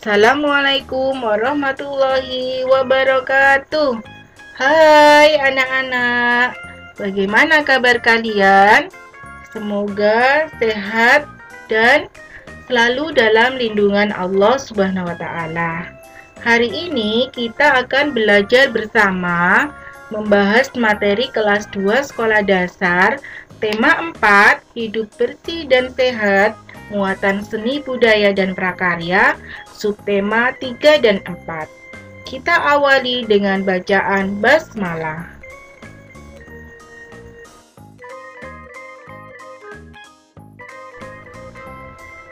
Assalamualaikum warahmatullahi wabarakatuh. Hai anak-anak, bagaimana kabar kalian? Semoga sehat dan selalu dalam lindungan Allah Subhanahu wa Ta'ala. Hari ini kita akan belajar bersama membahas materi kelas 2 sekolah dasar, tema 4, hidup bersih dan sehat, muatan seni budaya dan prakarya, subtema 3 dan 4. Kita awali dengan bacaan basmalah.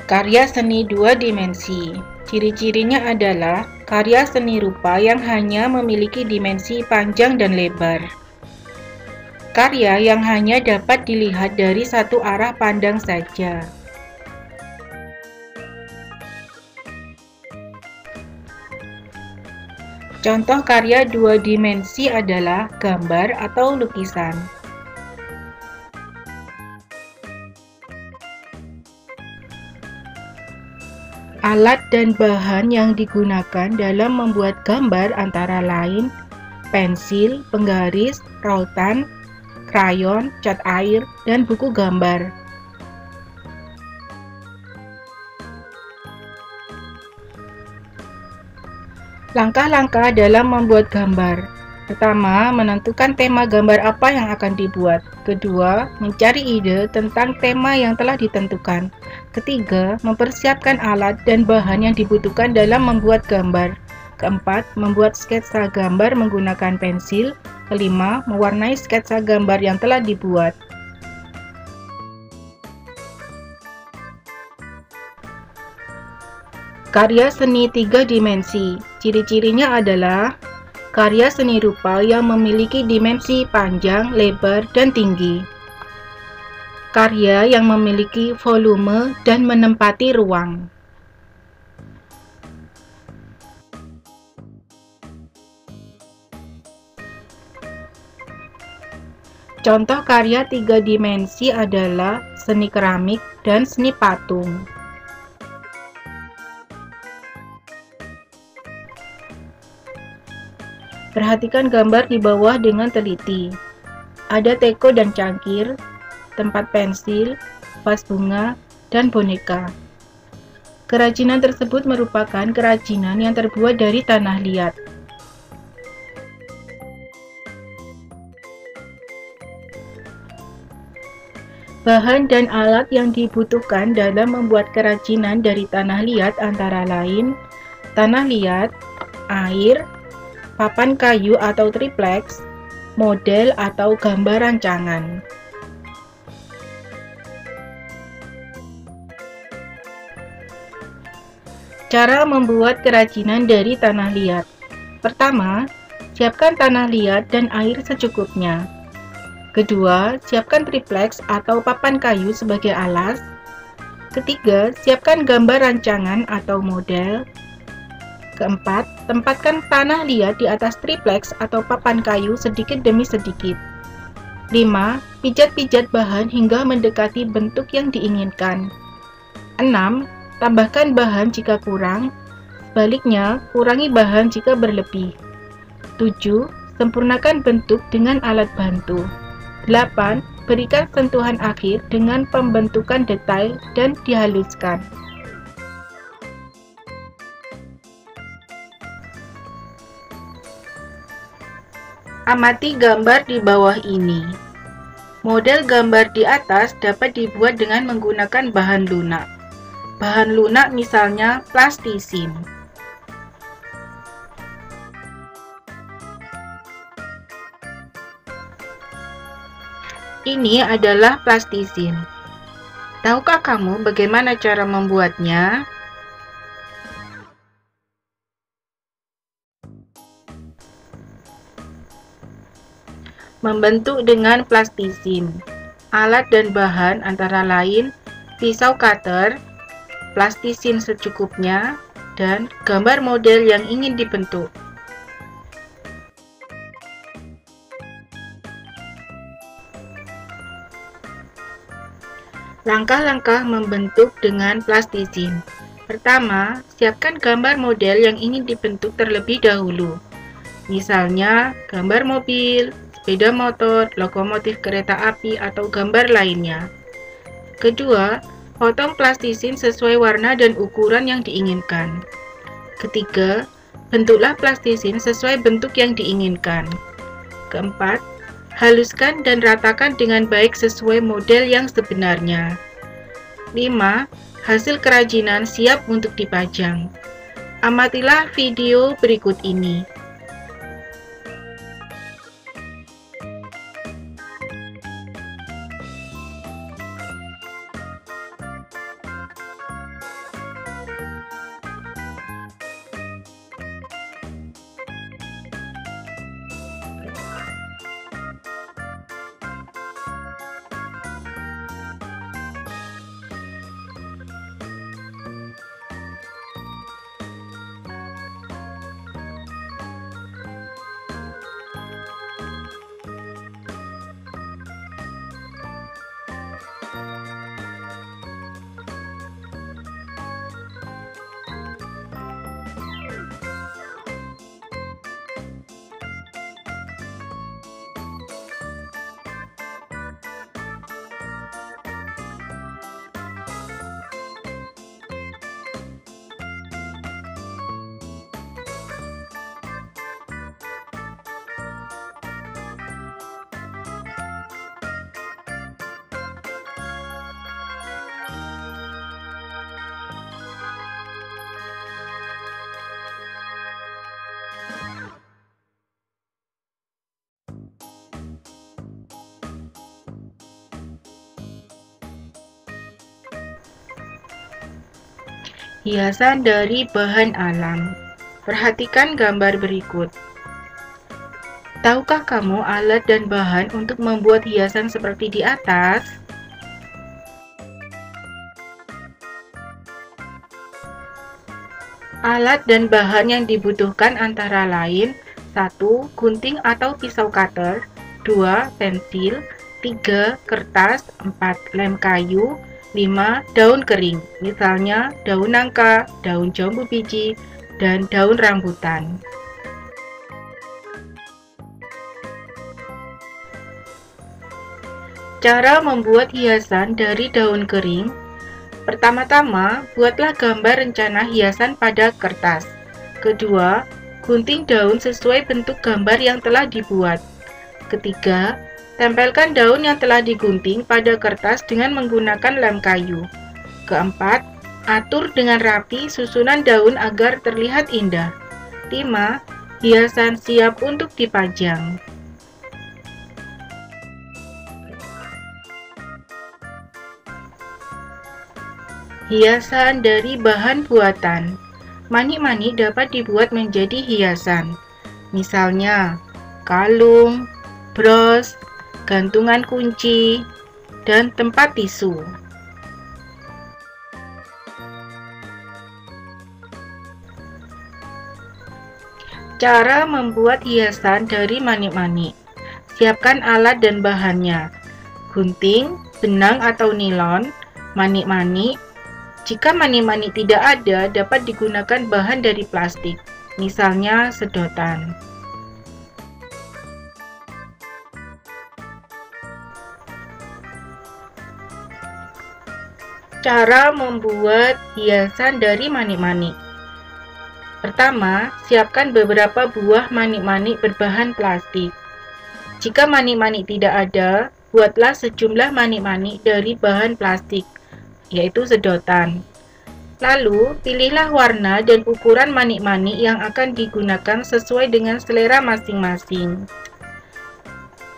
Karya seni dua dimensi. Ciri-cirinya adalah karya seni rupa yang hanya memiliki dimensi panjang dan lebar. Karya yang hanya dapat dilihat dari satu arah pandang saja. Contoh karya dua dimensi adalah gambar atau lukisan. Alat dan bahan yang digunakan dalam membuat gambar antara lain pensil, penggaris, rautan, krayon, cat air, dan buku gambar. Langkah-langkah dalam membuat gambar. Pertama, menentukan tema gambar apa yang akan dibuat. Kedua, mencari ide tentang tema yang telah ditentukan. Ketiga, mempersiapkan alat dan bahan yang dibutuhkan dalam membuat gambar. Keempat, membuat sketsa gambar menggunakan pensil. Kelima, mewarnai sketsa gambar yang telah dibuat. Karya seni tiga dimensi. Ciri-cirinya adalah karya seni rupa yang memiliki dimensi panjang, lebar, dan tinggi. Karya yang memiliki volume dan menempati ruang. Contoh karya tiga dimensi adalah seni keramik dan seni patung. Perhatikan gambar di bawah dengan teliti. Ada teko dan cangkir, tempat pensil, vas bunga, dan boneka. Kerajinan tersebut merupakan kerajinan yang terbuat dari tanah liat. Bahan dan alat yang dibutuhkan dalam membuat kerajinan dari tanah liat antara lain tanah liat, air, papan kayu atau triplex, model atau gambar rancangan. Cara membuat kerajinan dari tanah liat. Pertama, siapkan tanah liat dan air secukupnya. Kedua, siapkan triplex atau papan kayu sebagai alas. Ketiga, siapkan gambar rancangan atau model. Keempat, tempatkan tanah liat di atas triplex atau papan kayu sedikit demi sedikit. 5. Pijat-pijat bahan hingga mendekati bentuk yang diinginkan. 6. Tambahkan bahan jika kurang. Sebaliknya, kurangi bahan jika berlebih. 7. Sempurnakan bentuk dengan alat bantu. 8. Berikan sentuhan akhir dengan pembentukan detail dan dihaluskan. Amati gambar di bawah ini. Model gambar di atas dapat dibuat dengan menggunakan bahan lunak. Bahan lunak misalnya plastisin. Ini adalah plastisin. Tahukah kamu bagaimana cara membuatnya? Membentuk dengan plastisin. Alat dan bahan antara lain pisau cutter, plastisin secukupnya, dan gambar model yang ingin dibentuk. Langkah-langkah membentuk dengan plastisin. Pertama, siapkan gambar model yang ingin dibentuk terlebih dahulu. Misalnya, gambar mobil, sepeda motor, lokomotif kereta api, atau gambar lainnya. Kedua, potong plastisin sesuai warna dan ukuran yang diinginkan. Ketiga, bentuklah plastisin sesuai bentuk yang diinginkan. Keempat, haluskan dan ratakan dengan baik sesuai model yang sebenarnya. 5. Hasil kerajinan siap untuk dipajang. Amatilah video berikut ini. Hiasan dari bahan alam. Perhatikan gambar berikut. Tahukah kamu alat dan bahan untuk membuat hiasan seperti di atas? Alat dan bahan yang dibutuhkan antara lain 1. Gunting atau pisau cutter, 2. Pensil, 3. Kertas, 4. Lem kayu, 5. Daun kering, misalnya daun nangka, daun jambu biji, dan daun rambutan. Cara membuat hiasan dari daun kering. Pertama-tama, buatlah gambar rencana hiasan pada kertas. Kedua, gunting daun sesuai bentuk gambar yang telah dibuat. Ketiga, tempelkan daun yang telah digunting pada kertas dengan menggunakan lem kayu. Keempat, atur dengan rapi susunan daun agar terlihat indah. 5. Hiasan siap untuk dipajang. Hiasan dari bahan buatan. Manik-manik dapat dibuat menjadi hiasan. Misalnya, kalung, bros, gantungan kunci, dan tempat tisu. Cara membuat hiasan dari manik-manik. Siapkan alat dan bahannya. Gunting, benang atau nilon, manik-manik. Jika manik-manik tidak ada, dapat digunakan bahan dari plastik, misalnya sedotan. Cara membuat hiasan dari manik-manik. Pertama, siapkan beberapa buah manik-manik berbahan plastik. Jika manik-manik tidak ada, buatlah sejumlah manik-manik dari bahan plastik, yaitu sedotan. Lalu, pilihlah warna dan ukuran manik-manik yang akan digunakan sesuai dengan selera masing-masing.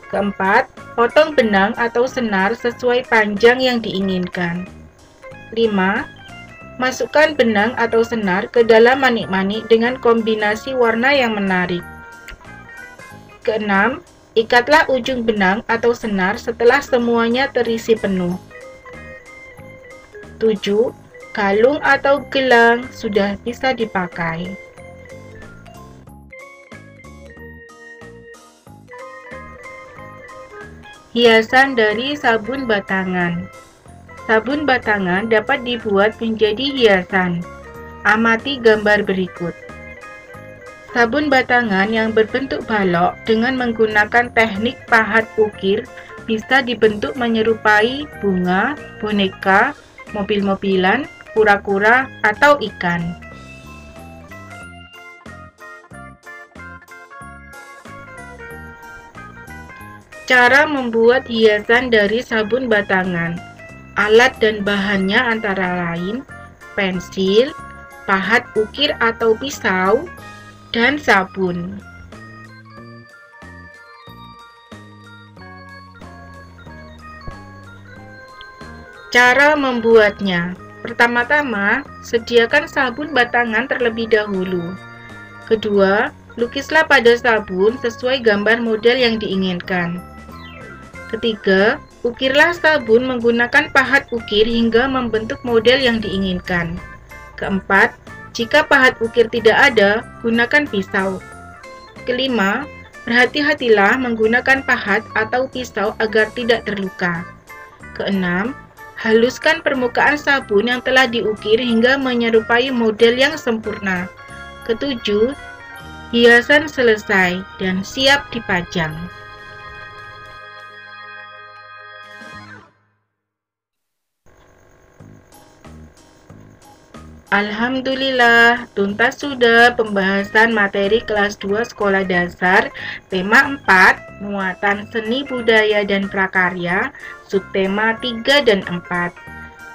Keempat, potong benang atau senar sesuai panjang yang diinginkan. 5. Masukkan benang atau senar ke dalam manik-manik dengan kombinasi warna yang menarik. Keenam, ikatlah ujung benang atau senar setelah semuanya terisi penuh. 7. Kalung atau gelang sudah bisa dipakai. Hiasan dari sabun batangan. Sabun batangan dapat dibuat menjadi hiasan. Amati gambar berikut. Sabun batangan yang berbentuk balok dengan menggunakan teknik pahat ukir bisa dibentuk menyerupai bunga, boneka, mobil-mobilan, kura-kura, atau ikan. Cara membuat hiasan dari sabun batangan. Alat dan bahannya antara lain pensil, pahat ukir atau pisau, dan sabun. Cara membuatnya. Pertama-tama, sediakan sabun batangan terlebih dahulu. Kedua, lukislah pada sabun sesuai gambar model yang diinginkan. Ketiga, ukirlah sabun menggunakan pahat ukir hingga membentuk model yang diinginkan. Keempat, jika pahat ukir tidak ada, gunakan pisau. Kelima, berhati-hatilah menggunakan pahat atau pisau agar tidak terluka. Keenam, haluskan permukaan sabun yang telah diukir hingga menyerupai model yang sempurna. Ketujuh, hiasan selesai dan siap dipajang. Alhamdulillah, tuntas sudah pembahasan materi kelas 2 sekolah dasar, tema 4, muatan seni budaya dan prakarya, subtema 3 dan 4.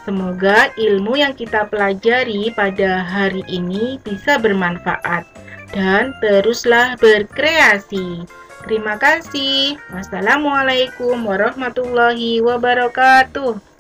Semoga ilmu yang kita pelajari pada hari ini bisa bermanfaat dan teruslah berkreasi. Terima kasih. Wassalamualaikum warahmatullahi wabarakatuh.